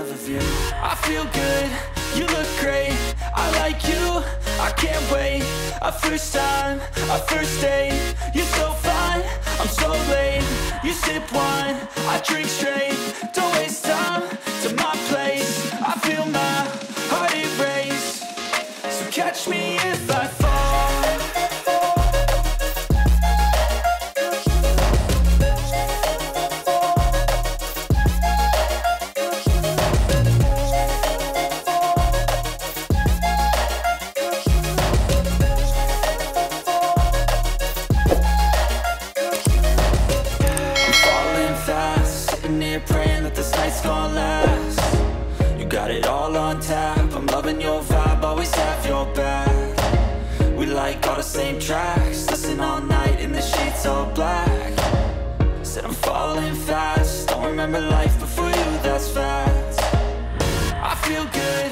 love of you. I feel good, you look great, I like you, I can't wait. A first time, a first date, you're so fine, I'm so late. You sip wine, I drink straight, don't waste time to my place. I feel my heart erase, so catch me if I fall. Praying that this night's gonna last. You got it all on tap, I'm loving your vibe, always have your back. We like all the same tracks, listen all night in the sheets all black. Said I'm falling fast, don't remember life before you, that's fact. I feel good,